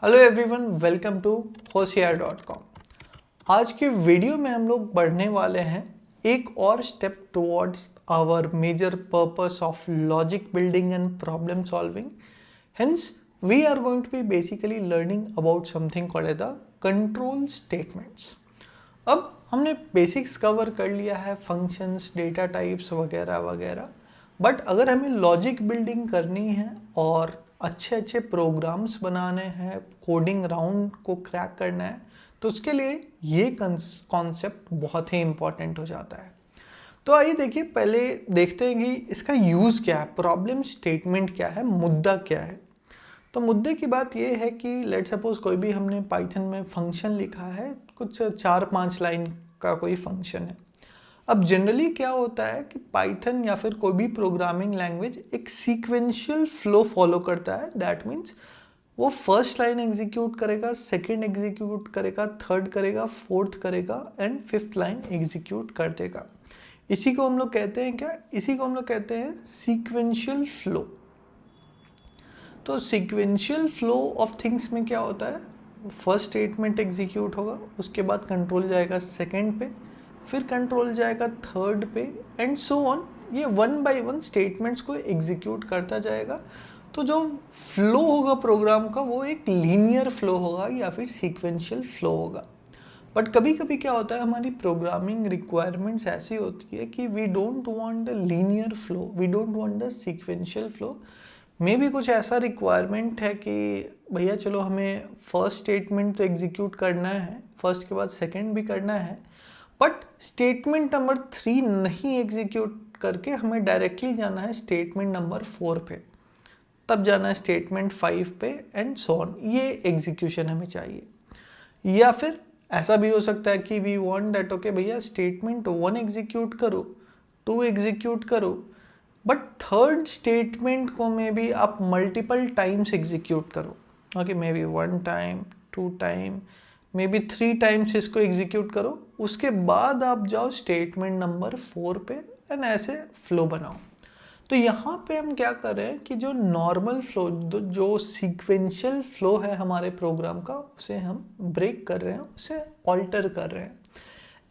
Hello everyone, welcome to होशियार.com। आज के वीडियो में हम लोग बढ़ने वाले हैं एक और step towards our major purpose of logic building and problem solving. Hence we are going to be basically learning about something called the control statements. अब हमने बेसिक्स कवर कर लिया है, फंक्शंस, डेटा टाइप्स वगैरह वगैरह, बट अगर हमें logic building करनी है और अच्छे अच्छे प्रोग्राम्स बनाने हैं, कोडिंग राउंड को क्रैक करना है, तो उसके लिए ये कॉन्सेप्ट बहुत ही इंपॉर्टेंट हो जाता है। तो आइए देखिए, पहले देखते हैं कि इसका यूज़ क्या है, प्रॉब्लम स्टेटमेंट क्या है, मुद्दा क्या है। तो मुद्दे की बात ये है कि लेट सपोज कोई भी हमने पाइथन में फंक्शन लिखा है, कुछ 4-5 लाइन का कोई फंक्शन है। अब जनरली क्या होता है कि पाइथन या फिर कोई भी प्रोग्रामिंग लैंग्वेज एक सीक्वेंशियल फ्लो फॉलो करता है। दैट मीन्स वो फर्स्ट लाइन एग्जीक्यूट करेगा, सेकंड एग्जीक्यूट करेगा, थर्ड करेगा, फोर्थ करेगा एंड फिफ्थ लाइन एग्जीक्यूट कर देगा। इसी को हम लोग कहते हैं क्या? इसी को हम लोग कहते हैं सीक्वेंशियल फ्लो। तो सीक्वेंशियल फ्लो ऑफ थिंग्स में क्या होता है, फर्स्ट स्टेटमेंट एग्जीक्यूट होगा, उसके बाद कंट्रोल जाएगा सेकंड पे, फिर कंट्रोल जाएगा थर्ड पे एंड सो ऑन। ये वन बाय वन स्टेटमेंट्स को एग्जीक्यूट करता जाएगा। तो जो फ्लो होगा प्रोग्राम का वो एक लीनियर फ्लो होगा या फिर सीक्वेंशियल फ्लो होगा। बट कभी कभी क्या होता है, हमारी प्रोग्रामिंग रिक्वायरमेंट्स ऐसी होती है कि we don't want the linear flow, we don't want the sequential flow. मे भी कुछ ऐसा रिक्वायरमेंट है कि भैया चलो हमें फर्स्ट स्टेटमेंट तो एग्जीक्यूट करना है, फर्स्ट के बाद सेकंड भी करना है, बट स्टेटमेंट नंबर 3 नहीं एग्जीक्यूट करके हमें डायरेक्टली जाना है स्टेटमेंट नंबर 4 पे, तब जाना है स्टेटमेंट 5 पे एंड सो ऑन। ये एग्जीक्यूशन हमें चाहिए। या फिर ऐसा भी हो सकता है कि वी वांट दैट ओके भैया स्टेटमेंट 1 एग्जीक्यूट करो, 2 एग्जीक्यूट करो, बट थर्ड स्टेटमेंट को मे बी आप मल्टीपल टाइम्स एग्जीक्यूट करो। Okay, may be 1 time, 2 time, may be 3 times इसको एग्जीक्यूट करो, उसके बाद आप जाओ स्टेटमेंट नंबर 4 पे एंड ऐसे फ्लो बनाओ। तो यहाँ पे हम क्या कर रहे हैं कि जो नॉर्मल फ्लो, जो सीक्वेंशियल फ्लो है हमारे प्रोग्राम का, उसे हम ब्रेक कर रहे हैं, उसे ऑल्टर कर रहे हैं।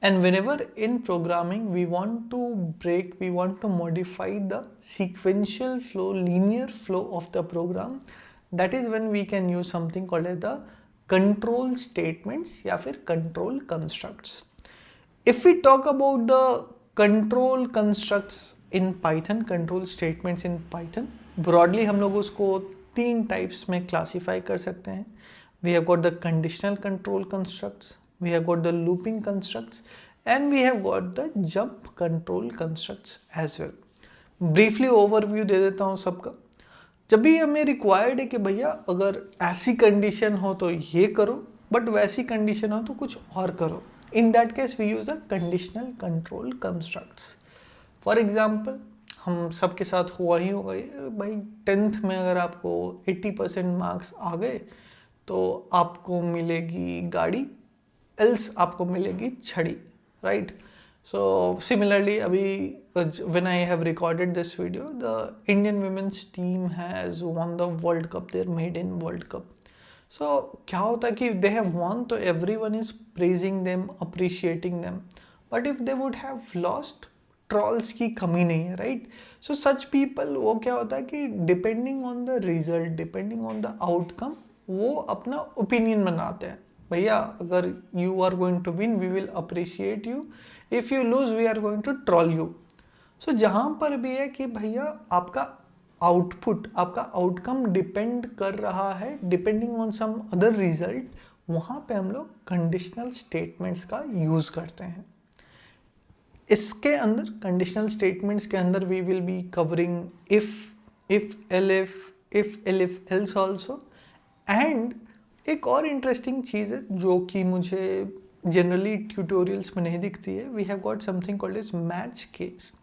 And whenever in programming we want to break, we want to modify the sequential flow, linear flow of the program, that is when we can use something called as the control statements या फिर control constructs. If we talk about the control constructs in Python, control statements in Python, broadly हम लोग उसको 3 types में classify कर सकते हैं। We have got the conditional control constructs, we have got the looping constructs and we have got the jump control constructs as well. Briefly overview दे देता हूँ सबका। जब भी हमें रिक्वायर्ड है कि भैया अगर ऐसी कंडीशन हो तो ये करो, बट वैसी कंडीशन हो तो कुछ और करो, in that case we use the conditional control constructs. For example हम सबके साथ हुआ ही होगा ये, भाई 10th में अगर आपको 80% मार्क्स आ गए तो आपको मिलेगी गाड़ी, एल्स आपको मिलेगी छड़ी, राइट? सो सिमिलरली अभी when I have recorded this video, the Indian women's team has won the world cup, there made in world cup. So क्या होता है कि दे हैव वॉन तो everyone is praising them, appreciating them, but if they would have lost, trolls की कमी नहीं है, right? सो such people, वो क्या होता है कि depending on the result, depending on the outcome, वो अपना ओपिनियन बनाते हैं। भैया अगर you are going to win we will appreciate you, if you lose we are going to troll you. So जहाँ पर भी है कि भैया आपका आउटपुट, आपका आउटकम डिपेंड कर रहा है depending on some other result, वहाँ पे हम लोग कंडीशनल स्टेटमेंट्स का यूज़ करते हैं। इसके अंदर कंडीशनल स्टेटमेंट्स के अंदर we will be covering if elif else also. And एक और इंटरेस्टिंग चीज़ है जो कि मुझे जनरली ट्यूटोरियल्स में नहीं दिखती है, we have got something called is match case.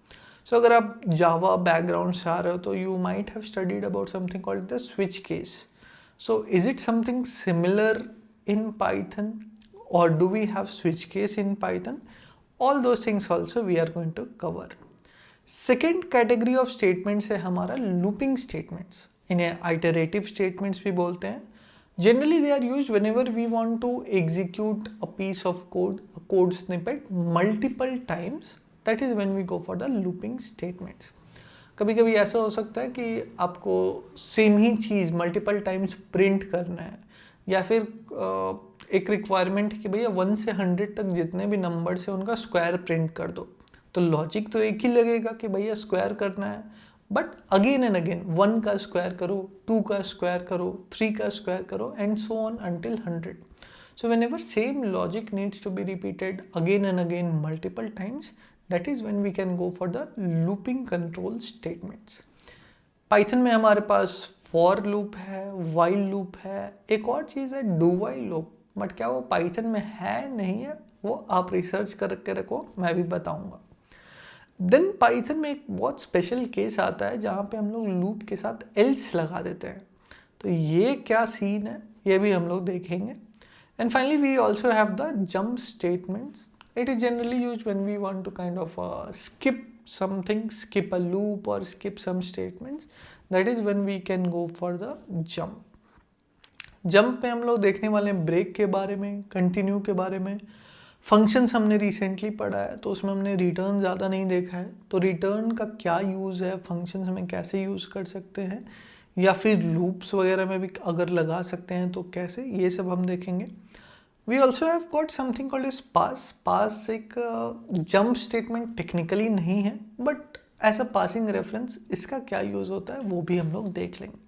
So अगर आप जावा बैकग्राउंड से आ रहे हो तो you might have studied about something called the switch case. So is it something similar in Python और do we have switch case in Python? All those things also we are going to cover. Second category of statements है हमारा looping statements, इन्हें iterative statements भी बोलते हैं। Generally they are used whenever we want to execute a piece of code, a code snippet multiple times. That is when we go for the looping statements. कभी कभी ऐसा हो सकता है कि आपको सेम ही चीज़ मल्टीपल टाइम्स प्रिंट करना है, या फिर एक रिक्वायरमेंट है कि भैया 1 से 100 तक जितने भी नंबर्स हैं उनका स्क्वायर प्रिंट कर दो। तो लॉजिक तो एक ही लगेगा कि भैया स्क्वायर करना है, बट अगेन एंड अगेन 1 का स्क्वायर करो, 2 का स्क्वायर करो, 3 का स्क्वायर करो, and so on until 100. So whenever same logic needs to be repeated again and again multiple times, that is when we can go for the looping control statements. Python में हमारे पास for loop है, while loop है, एक और चीज़ है do while loop, but क्या वो Python में है नहीं है वो आप रिसर्च करके रखो, मैं भी बताऊंगा। देन पाइथन में एक बहुत स्पेशल केस आता है जहाँ पे हम लोग लूप के साथ एल्स लगा देते हैं, तो ये क्या सीन है ये भी हम लोग देखेंगे। And finally we also have the jump statements. It is generally used when we want to kind of skip something, skip a loop or skip some statements. That is when we can go for the jump. Jump में हम लोग देखने वाले हैं break के बारे में, continue के बारे में, फंक्शंस हमने रिसेंटली पढ़ा है तो उसमें हमने रिटर्न ज़्यादा नहीं देखा है, तो रिटर्न का क्या यूज़ है, फंक्शंस में कैसे यूज़ कर सकते हैं, या फिर लूप्स वगैरह में भी अगर लगा सकते हैं तो कैसे, ये सब हम देखेंगे। We also have got something called as pass. Pass एक jump statement टेक्निकली नहीं है, but as a passing reference इसका क्या यूज़ होता है वो भी हम लोग देख लेंगे।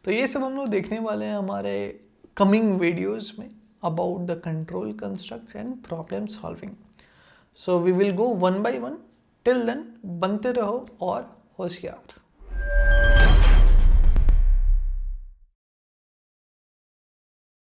तो ये सब हम लोग देखने वाले हैं हमारे कमिंग वीडियोस में about the control constructs and problem solving. So we will go one by one. Till then बनते रहो और होशियार।